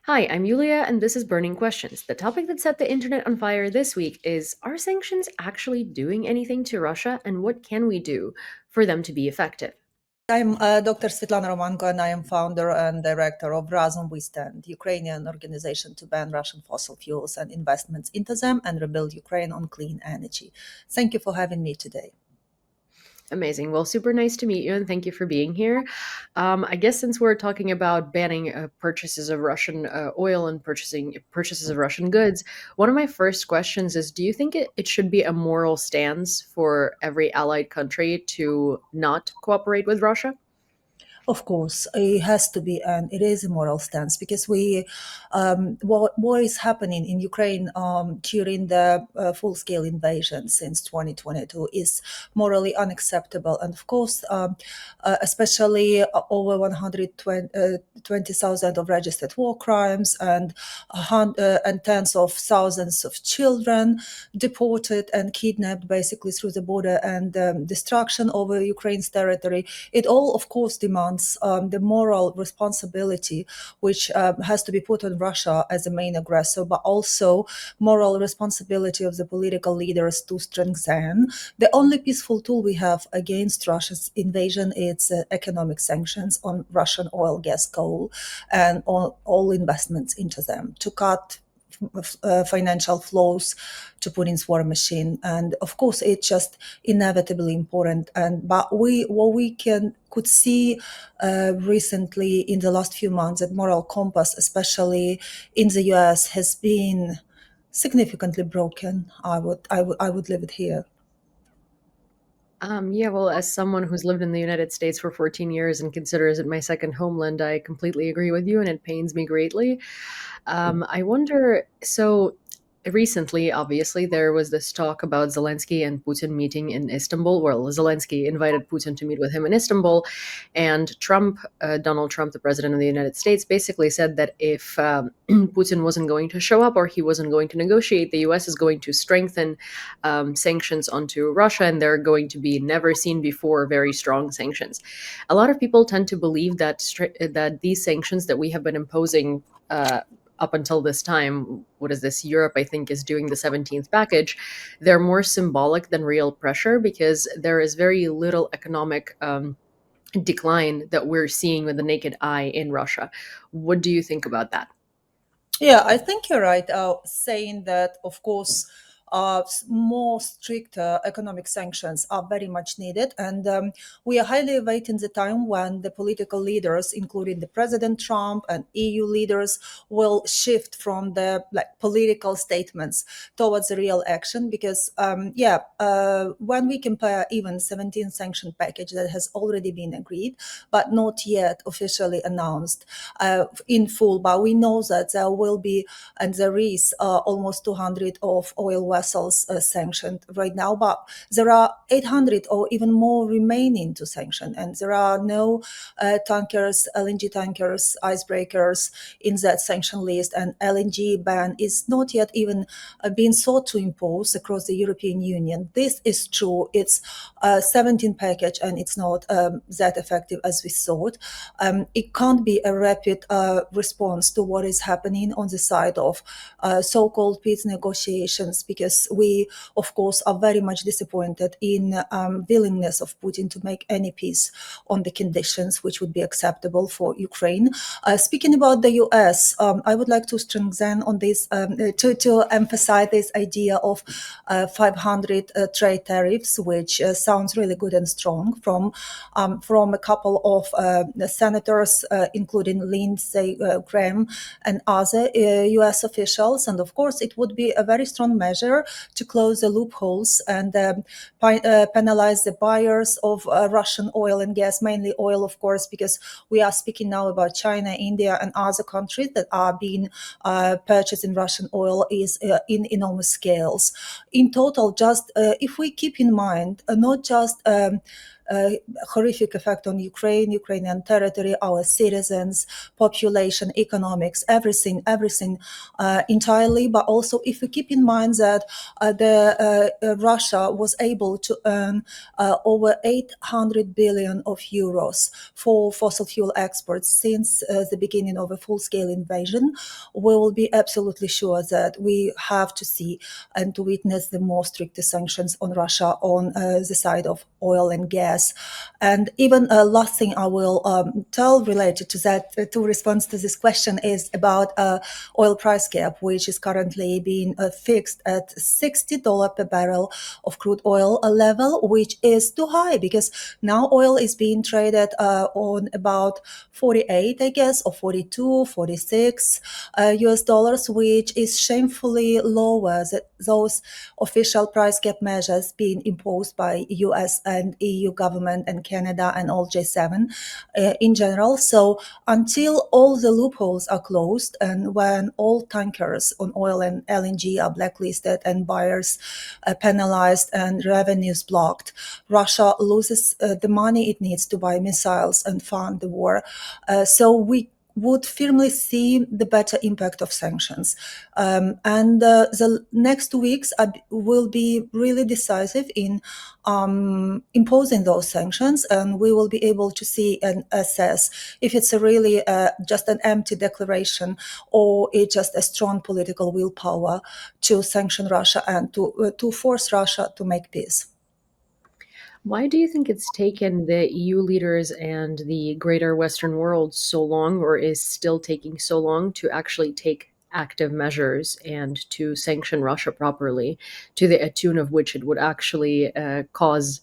Hi, I'm Yulia, and this is Burning Questions. The topic that set the internet on fire this week is: are sanctions actually doing anything to Russia, and what can we do for them to be effective? I'm Dr. Svitlana Romanko, and I am founder and director of Razom, We Stand, Ukrainian organization to ban Russian fossil fuels and investments into them and rebuild Ukraine on clean energy. Thank you for having me today. Amazing. Well, super nice to meet you, and thank you for being here. I guess since we're talking about banning purchases of Russian oil and purchases of Russian goods, one of my first questions is: do you think it should be a moral stance for every allied country to not cooperate with Russia? Of course, it has to be, and it is a moral stance because what is happening in Ukraine during the full-scale invasion since 2022 is morally unacceptable, and of course, especially over 120,000 of registered war crimes and tens of thousands of children deported and kidnapped basically through the border and destruction over Ukraine's territory. It all, of course, demands the moral responsibility, which has to be put on Russia as the main aggressor, but also moral responsibility of the political leaders to strengthen. The only peaceful tool we have against Russia's invasion is economic sanctions on Russian oil, gas, coal, and on all investments into them to cut financial flows to Putin's war machine. And of course, it's just inevitably important. And but we what we can could see recently in the last few months that moral compass, especially in the U.S., has been significantly broken. I would leave it here. Yeah, well, as someone who's lived in the United States for 14 years and considers it my second homeland, I completely agree with you, and it pains me greatly. I wonder, so recently, obviously, there was this talk about Zelensky and Putin meeting in Istanbul. Well, Zelensky invited Putin to meet with him in Istanbul, and Donald Trump, the president of the United States, basically said that if Putin wasn't going to show up or he wasn't going to negotiate, the US is going to strengthen sanctions onto Russia, and they're going to be never seen before very strong sanctions. A lot of people tend to believe that that these sanctions that we have been imposing up until this time, what is this? Europe, I think, is doing the 17th package. They're more symbolic than real pressure because there is very little economic decline that we're seeing with the naked eye in Russia. What do you think about that? Yeah, I think you're right. Saying that, of course, more stricter economic sanctions are very much needed, and we are highly awaiting the time when the political leaders, including the President Trump and EU leaders, will shift from the political statements towards the real action. Because, when we compare even 17 sanction package that has already been agreed but not yet officially announced in full, but we know that there will be and there is almost 200 of oil vessels sanctioned right now, but there are 800 or even more remaining to sanction, and there are no tankers, LNG tankers, icebreakers in that sanction list, and LNG ban is not yet even being sought to impose across the European Union. This is true. It's a 17 package, and it's not that effective as we thought. It can't be a rapid response to what is happening on the side of so-called peace negotiations, because we, of course, are very much disappointed in willingness of Putin to make any peace on the conditions which would be acceptable for Ukraine. Speaking about the US, I would like to strengthen on this, to emphasize this idea of 500 trade tariffs, which sounds really good and strong from a couple of senators, including Lindsey Graham and other US officials. And of course, it would be a very strong measure to close the loopholes and penalize the buyers of Russian oil and gas, mainly oil, of course, because we are speaking now about China, India, and other countries that are being purchasing Russian oil is in enormous scales. In total, just if we keep in mind not just horrific effect on Ukraine, Ukrainian territory, our citizens, population, economics, everything entirely. But also, if we keep in mind that Russia was able to earn over 800 billion of euros for fossil fuel exports since the beginning of a full-scale invasion, we will be absolutely sure that we have to see and to witness the more stricter sanctions on Russia on the side of oil and gas. And even last thing I will tell related to that, to respond to this question, is about oil price cap, which is currently being fixed at $60 per barrel of crude oil level, which is too high because now oil is being traded on about 48, I guess, or 42, 46 US dollars, which is shamefully lower than those official price cap measures being imposed by US and EU government and Canada and all G7 in general. So until all the loopholes are closed and when all tankers on oil and LNG are blacklisted and buyers penalized and revenues blocked, Russia loses the money it needs to buy missiles and fund the war. So we would firmly see the better impact of sanctions. And the next 2 weeks will be really decisive in imposing those sanctions, and we will be able to see and assess if it's a really just an empty declaration or it's just a strong political willpower to sanction Russia and to force Russia to make peace. Why do you think it's taken the EU leaders and the greater Western world so long, or is still taking so long, to actually take active measures and to sanction Russia properly, to the tune of which it would actually cause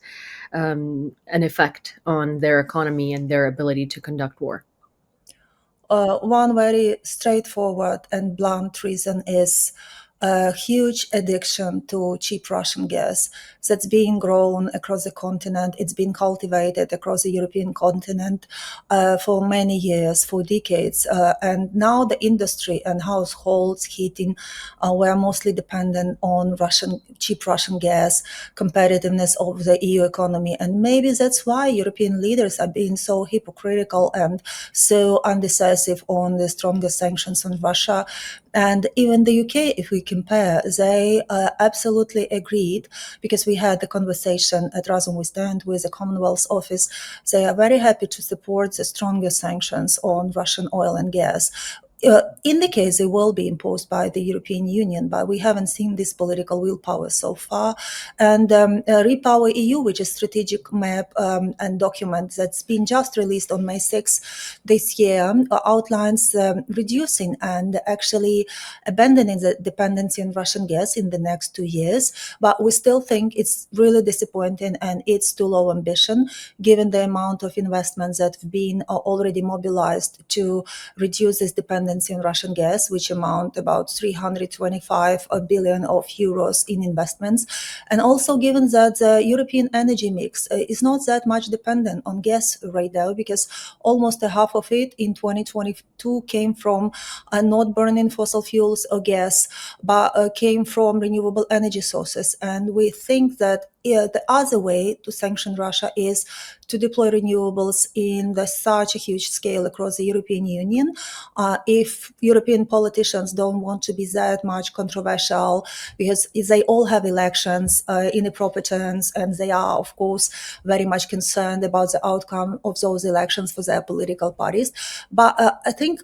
an effect on their economy and their ability to conduct war? One very straightforward and blunt reason is a huge addiction to cheap Russian gas that's being grown across the continent. It's been cultivated across the European continent for many years, for decades. And now the industry and households heating were mostly dependent on cheap Russian gas, competitiveness of the EU economy. And maybe that's why European leaders are being so hypocritical and so undecisive on the strongest sanctions on Russia. And even the UK, if we compare, they absolutely agreed, because we had the conversation at Razom with the Commonwealth Office. They are very happy to support the strongest sanctions on Russian oil and gas. In the case they will be imposed by the European Union, but we haven't seen this political willpower so far. And Repower EU, which is strategic map and document that's been just released on May 6th this year, outlines reducing and actually abandoning the dependency on Russian gas in the next 2 years. But we still think it's really disappointing and it's too low ambition, given the amount of investments that have been already mobilized to reduce this dependency on Russian gas, which amount about 325 billion of euros in investments. And also given that the European energy mix is not that much dependent on gas right now, because almost a half of it in 2022 came from not burning fossil fuels or gas, but came from renewable energy sources. And we think that the other way to sanction Russia is to deploy renewables in such a huge scale across the European Union. If European politicians don't want to be that much controversial, because they all have elections in the proper terms, and they are, of course, very much concerned about the outcome of those elections for their political parties. But I think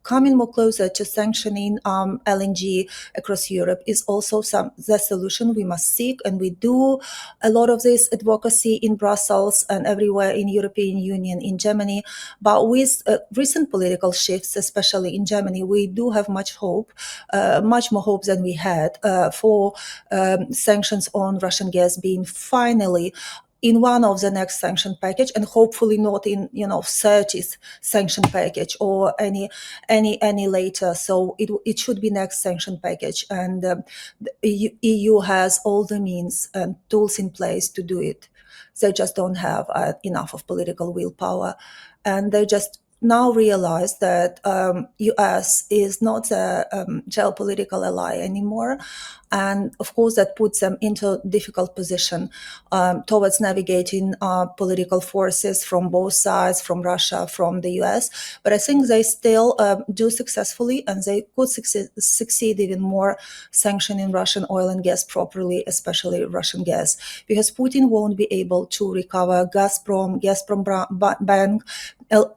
coming more closer to sanctioning LNG across Europe is also the solution we must seek, and we do a lot of this advocacy in Brussels and everywhere in European Union, in Germany. But with recent political shifts, especially in Germany, we do have much more hope than we had for sanctions on Russian gas being finally in one of the next sanction package, and hopefully not in 30th sanction package or any later. So it should be next sanction package, and the EU has all the means and tools in place to do it. They just don't have enough of political willpower, and they just now realize that US is not a geopolitical ally anymore, and of course that puts them into a difficult position towards navigating political forces from both sides, from Russia, from the US. But I think they still do successfully, and they could succeed even more sanctioning Russian oil and gas properly, especially Russian gas, because Putin won't be able to recover Gazprom Bank,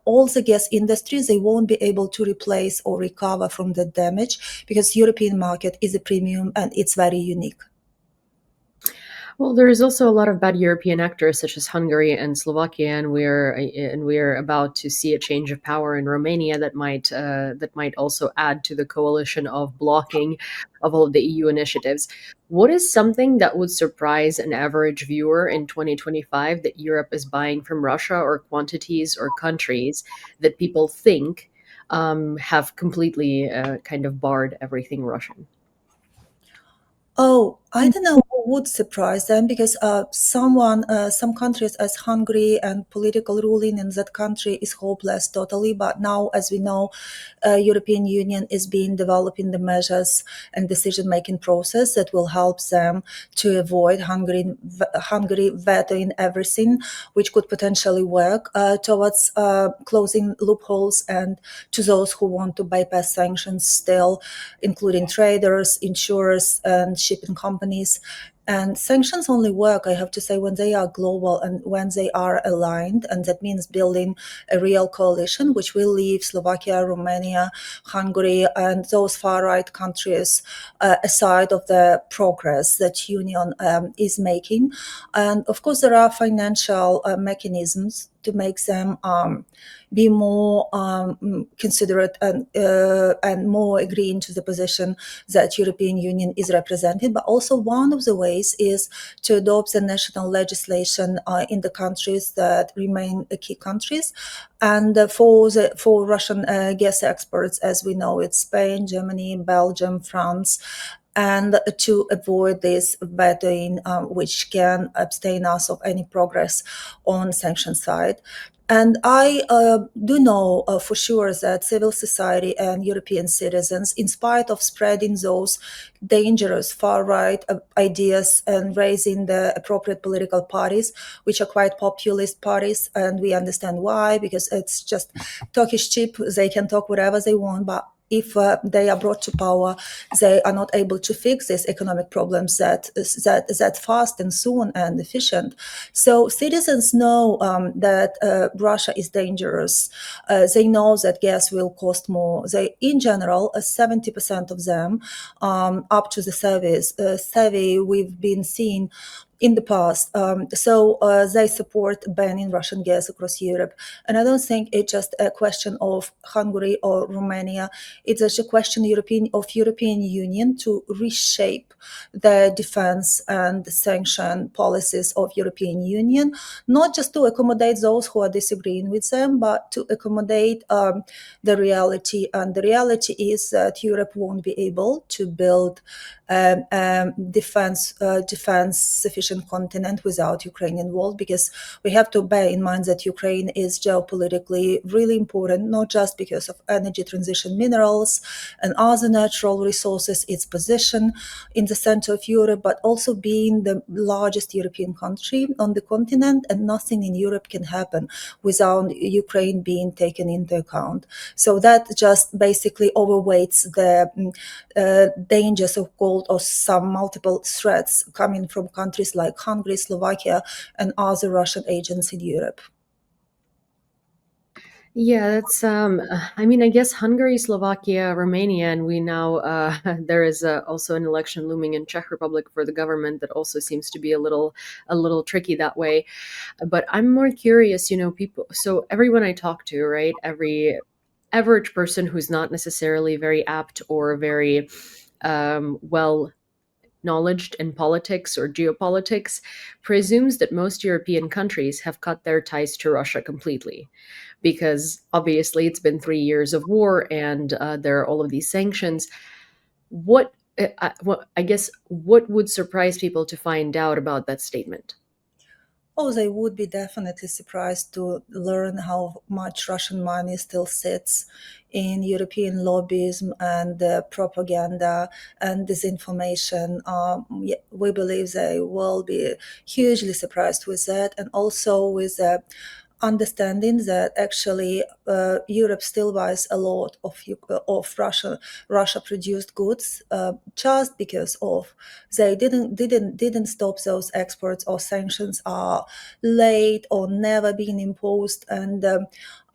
all the gas industries. They won't be able to replace or recover from the damage, because European market is a premium and it's very unique. Well, there is also a lot of bad European actors such as Hungary and Slovakia, and we're about to see a change of power in Romania that might also add to the coalition of blocking of all of the EU initiatives. What is something that would surprise an average viewer in 2025 that Europe is buying from Russia, or quantities or countries that people think have completely kind of barred everything Russian? Oh, I don't know what would surprise them, because some countries as Hungary, and political ruling in that country is hopeless totally. But now, as we know, European Union is being developing the measures and decision-making process that will help them to avoid Hungary vetoing everything, which could potentially work towards closing loopholes, and to those who want to bypass sanctions still, including traders, insurers, and shipping companies. And sanctions only work, I have to say, when they are global and when they are aligned. And that means building a real coalition, which will leave Slovakia, Romania, Hungary, and those far right countries aside of the progress that Union is making. And of course, there are financial mechanisms to make them be more considerate and more agreeing to the position that European Union is represented. But also one of the ways is to adopt the national legislation in the countries that remain key countries. And for Russian gas exports, as we know, it's Spain, Germany, Belgium, France, and to avoid this vetoing, which can abstain us of any progress on sanction side. And I do know for sure that civil society and European citizens, in spite of spreading those dangerous far right ideas and raising the appropriate political parties, which are quite populist parties, and we understand why, because it's just Turkish cheap. They can talk whatever they want, but if they are brought to power, they are not able to fix these economic problems that fast and soon and efficient. So citizens know that Russia is dangerous. They know that gas will cost more. They, in general, 70% of them, up to the survey we've been seeing in the past. So they support banning Russian gas across Europe. And I don't think it's just a question of Hungary or Romania. It's just a question of European Union to reshape the defense and sanction policies of European Union, not just to accommodate those who are disagreeing with them, but to accommodate the reality. And the reality is that Europe won't be able to build defense sufficient continent without Ukraine involved, because we have to bear in mind that Ukraine is geopolitically really important, not just because of energy transition minerals and other natural resources, its position in the center of Europe, but also being the largest European country on the continent, and nothing in Europe can happen without Ukraine being taken into account. So that just basically overweights the dangers of cold or some multiple threats coming from countries like Hungary, Slovakia, and other Russian agents in Europe. Yeah, that's I mean, I guess Hungary, Slovakia, Romania, and we now there is also an election looming in Czech Republic for the government that also seems to be a little tricky that way. But I'm more curious, people, so everyone I talk to, right? Every average person who's not necessarily very apt or very well knowledge in politics or geopolitics presumes that most European countries have cut their ties to Russia completely, because obviously it's been 3 years of war, and there are all of these sanctions. What I guess what would surprise people to find out about that statement? Oh, they would be definitely surprised to learn how much Russian money still sits in European lobbyism and propaganda and disinformation. We believe they will be hugely surprised with that, and also with understanding that actually Europe still buys a lot of Russia produced goods just because of they didn't stop those exports, or sanctions are late or never been imposed. And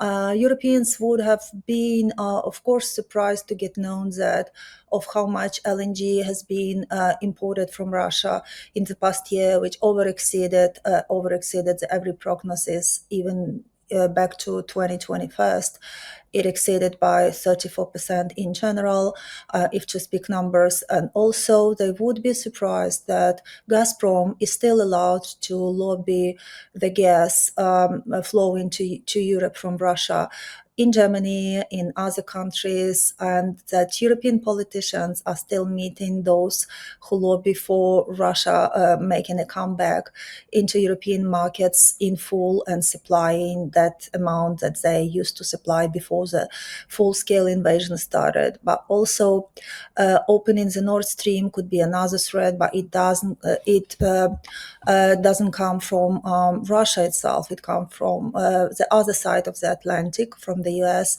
Europeans would have been, of course, surprised to get known that of how much LNG has been imported from Russia in the past year, which over exceeded every prognosis, even back to 2021. It exceeded by 34% in general, if to speak numbers. And also, they would be surprised that Gazprom is still allowed to lobby the gas flowing to Europe from Russia in Germany, in other countries, and that European politicians are still meeting those who lobby for Russia making a comeback into European markets in full and supplying that amount that they used to supply before the full-scale invasion started. But also, opening the Nord Stream could be another threat, but it doesn't. It doesn't come from Russia itself. It comes from the other side of the Atlantic, from the US,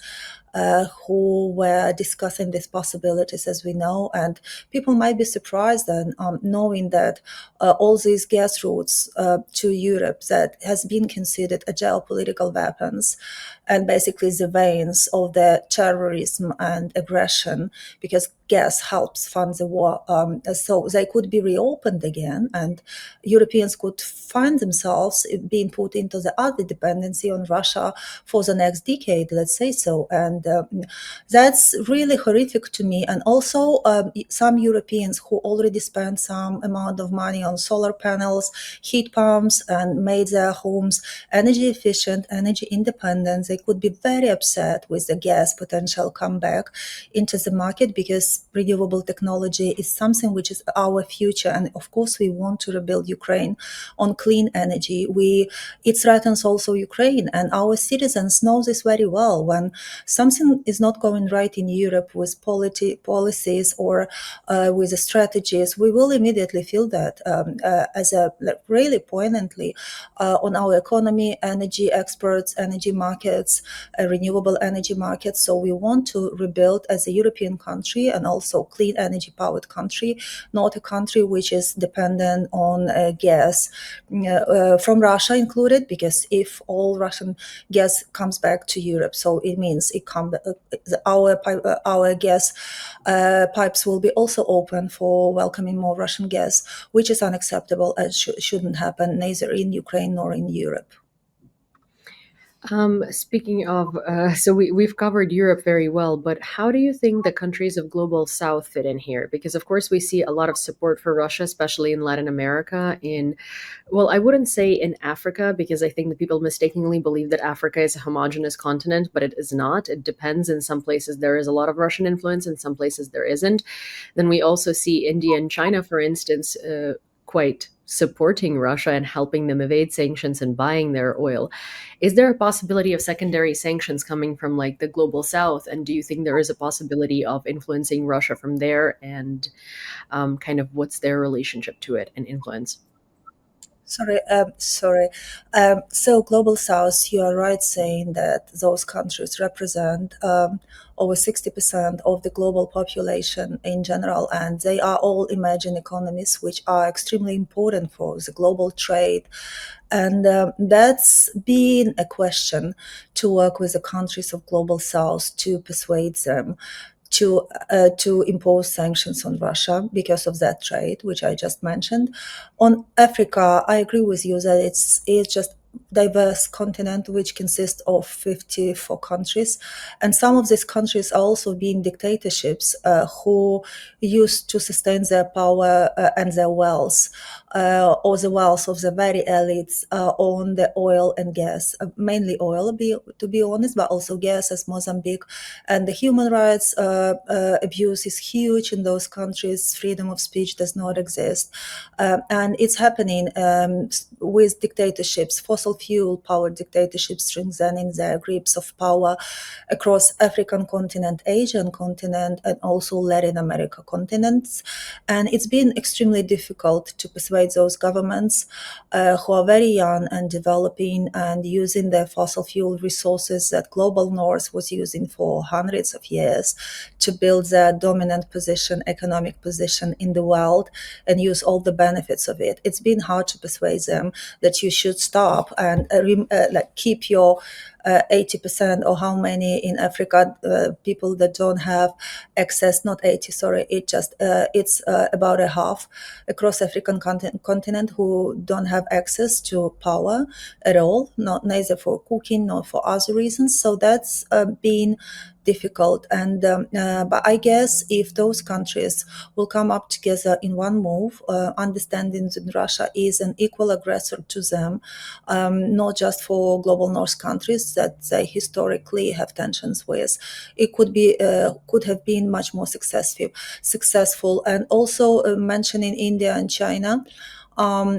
who were discussing these possibilities, as we know. And people might be surprised then, knowing that all these gas routes to Europe that has been considered a geopolitical weapons, and basically the veins of the terrorism and aggression, because gas helps fund the war. So they could be reopened again, and Europeans could find themselves being put into the other dependency on Russia for the next decade, let's say so. And that's really horrific to me. And also, some Europeans who already spent some amount of money on solar panels, heat pumps, and made their homes energy efficient, energy independent, they could be very upset with the gas potential comeback into the market, because renewable technology is something which is our future. And of course, we want to rebuild Ukraine on clean energy. It threatens also Ukraine, and our citizens know this very well. When something is not going right in Europe with policies or with the strategies, we will immediately feel that as a really poignantly on our economy, energy exports, energy markets, renewable energy markets. So we want to rebuild as a European country, and also clean energy powered country, not a country which is dependent on gas from Russia included, because if all Russian gas comes back to Europe, so it means our gas pipes will be also open for welcoming more Russian gas, which is unacceptable and shouldn't happen neither in Ukraine nor in Europe. Speaking of, so we've covered Europe very well, but how do you think the countries of global South fit in here? Because of course we see a lot of support for Russia, especially in Latin America. Well, I wouldn't say in Africa, because I think that people mistakenly believe that Africa is a homogenous continent, but it is not. It depends. In some places there is a lot of Russian influence, in some places there isn't. Then we also see India and China, for instance, quite supporting Russia and helping them evade sanctions and buying their oil. Is there a possibility of secondary sanctions coming from like the global south? And do you think there is a possibility of influencing Russia from there? And kind of what's their relationship to it and influence? Sorry. So, Global South, you are right saying that those countries represent over 60% of the global population in general, and they are all emerging economies, which are extremely important for the global trade. And that's been a question to work with the countries of Global South to persuade them to impose sanctions on Russia because of that trade, which I just mentioned. On Africa, I agree with you that it's just diverse continent which consists of 54 countries, and some of these countries are also being dictatorships who used to sustain their power and their wealth or the wealth of the very elites on the oil and gas, mainly oil, to be honest, but also gas as Mozambique. And the human rights abuse is huge in those countries. Freedom of speech does not exist. And it's happening with dictatorships, fossil fuel powered dictatorships strengthening their grips of power across African continent, Asian continent, and also Latin America continents. And it's been extremely difficult to persuade those governments who are very young and developing and using the fossil fuel resources that global north was using for hundreds of years to build their dominant position, economic position in the world, and use all the benefits of it. It's been hard to persuade them that you should stop and like keep your 80% or how many in Africa people that don't have access, not 80, sorry, it's about a half across African continent who don't have access to power at all, not neither for cooking nor for other reasons. So that's been difficult. And but I guess if those countries will come up together in one move, understanding that Russia is an equal aggressor to them, not just for global North countries that they historically have tensions with, it could have been much more successful. And also mentioning India and China.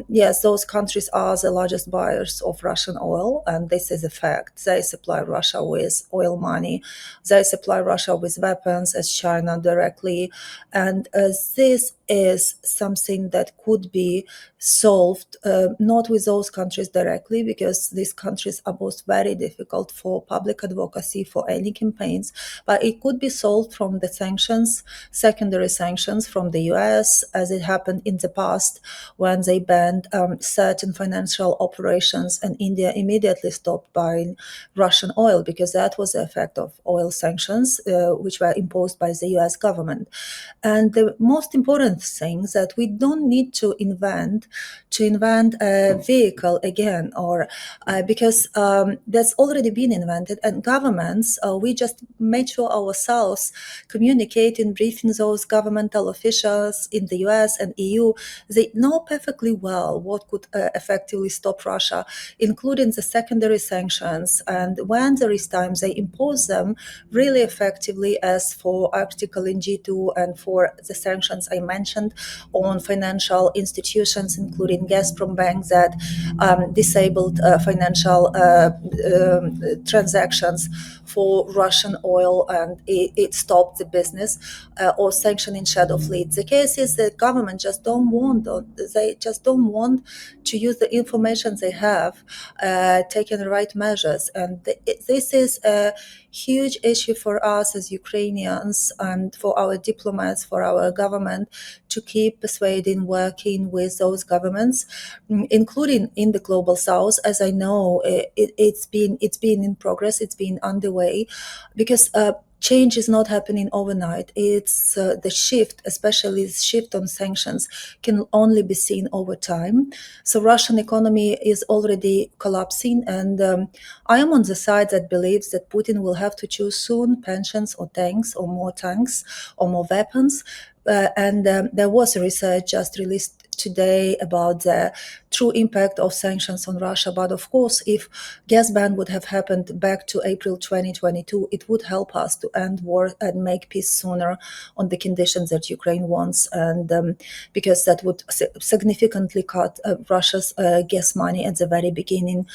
Yes, those countries are the largest buyers of Russian oil, and this is a fact. They supply Russia with oil money. They supply Russia with weapons as China directly. And this is something that could be solved, not with those countries directly, because these countries are both very difficult for public advocacy, for any campaigns, but it could be solved from the sanctions, secondary sanctions from the US, as it happened in the past when they banned certain financial operations, and India immediately stopped buying Russian oil because that was the effect of oil sanctions, which were imposed by the US government. And the most important thing is that we don't need to invent a vehicle again, or because that's already been invented, and governments, we just made sure ourselves communicating, briefing those governmental officials in the US and EU. They know perfectly well what could effectively stop Russia, including the secondary sanctions. And when there is time, they impose them really effectively, as for Article in G2 and for the sanctions I mentioned on financial institutions, including Gazprom Bank, that disabled financial transactions for Russian oil, and it stopped the business, or sanctioning shadow fleets. The case is that government just don't want, they just don't want to use the information they have, taking the right measures. And this is a huge issue for us as Ukrainians and for our diplomats, for our government, to keep persuading, working with those governments, including in the global south. As I know, it's been in progress, it's been underway, because change is not happening overnight. It's the shift, especially the shift on sanctions, can only be seen over time. So Russian economy is already collapsing, and I am on the side that believes that Putin will have to choose soon: pensions or tanks or more weapons. And there was a research just released today about the true impact of sanctions on Russia. But of course, if gas ban would have happened back to April 2022, it would help us to end war and make peace sooner on the conditions that Ukraine wants, and because that would significantly cut Russia's gas money at the very beginning.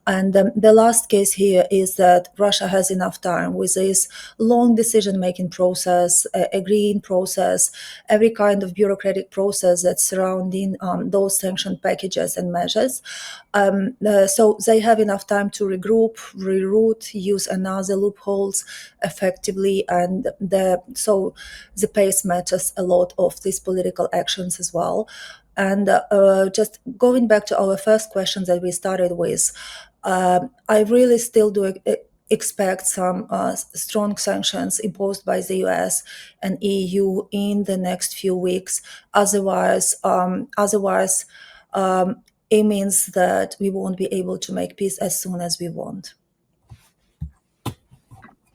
And the last case here is that Russia has enough time with this long decision-making process, agreeing process, every kind of bureaucratic process that's surrounding those sanction packages and measures. So they have enough time to regroup, reroute, use another loopholes effectively, and so the pace matters a lot of these political actions as well. And just going back to our first question that we started with, I really still do expect some strong sanctions imposed by the US and EU in the next few weeks. Otherwise, it means that we won't be able to make peace as soon as we want.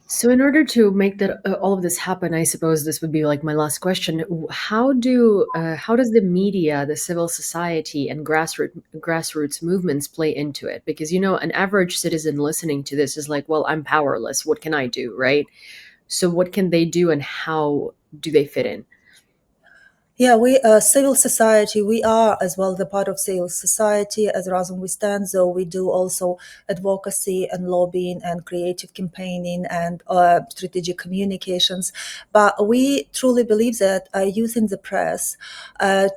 So, in order to make that all of this happen, I suppose this would be like my last question. How does the media, the civil society, and grassroots movements play into it? Because an average citizen listening to this is like, "Well, I'm powerless. What can I do?" Right? So, what can they do, and how do they fit in? Yeah, we civil society. We are as well the part of civil society as Razom we stand. So we do also advocacy and lobbying and creative campaigning and strategic communications. But we truly believe that using the press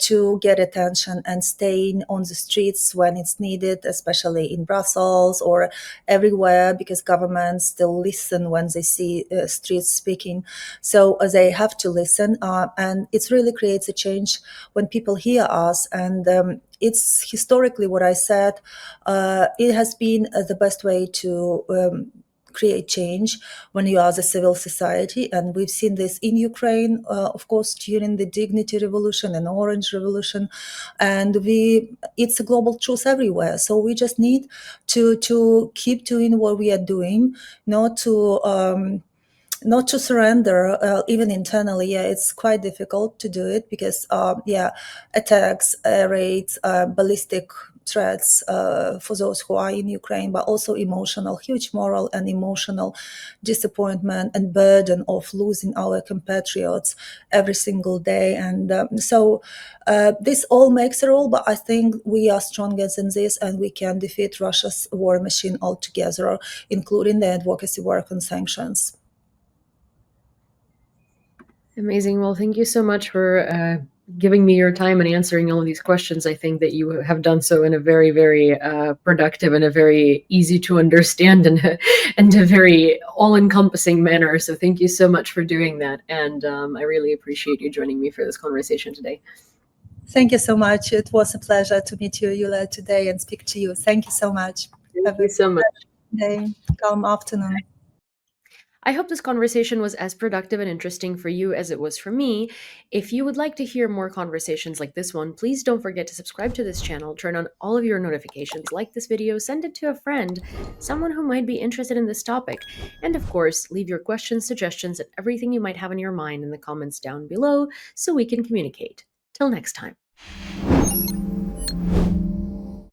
to get attention and staying on the streets when it's needed, especially in Brussels or everywhere, because governments still listen when they see streets speaking. So they have to listen, and it really creates a change when people hear us. And it's historically what I said. It has been the best way to create change when you are the civil society, and we've seen this in Ukraine, of course, during the Dignity Revolution and Orange Revolution, and we it's a global truth everywhere. So we just need to keep doing what we are doing, not to not to surrender, even internally. Yeah, it's quite difficult to do it because yeah, attacks, raids, ballistic threats for those who are in Ukraine, but also emotional, huge moral and emotional disappointment and burden of losing our compatriots every single day. And so this all makes a role, but I think we are stronger than this, and we can defeat Russia's war machine altogether, including the advocacy work on sanctions. Amazing. Well, thank you so much for giving me your time and answering all of these questions. I think that you have done so in a very, very productive and a very easy to understand and and a very all-encompassing manner. So thank you so much for doing that, and I really appreciate you joining me for this conversation today. Thank you so much. It was a pleasure to meet you, Yula, today and speak to you. Thank you so much. Thank Have you a so much. good day, calm afternoon. I hope this conversation was as productive and interesting for you as it was for me. If you would like to hear more conversations like this one, please don't forget to subscribe to this channel, turn on all of your notifications, like this video, send it to a friend, someone who might be interested in this topic, and of course, leave your questions, suggestions, and everything you might have in your mind in the comments down below so we can communicate. Till next time.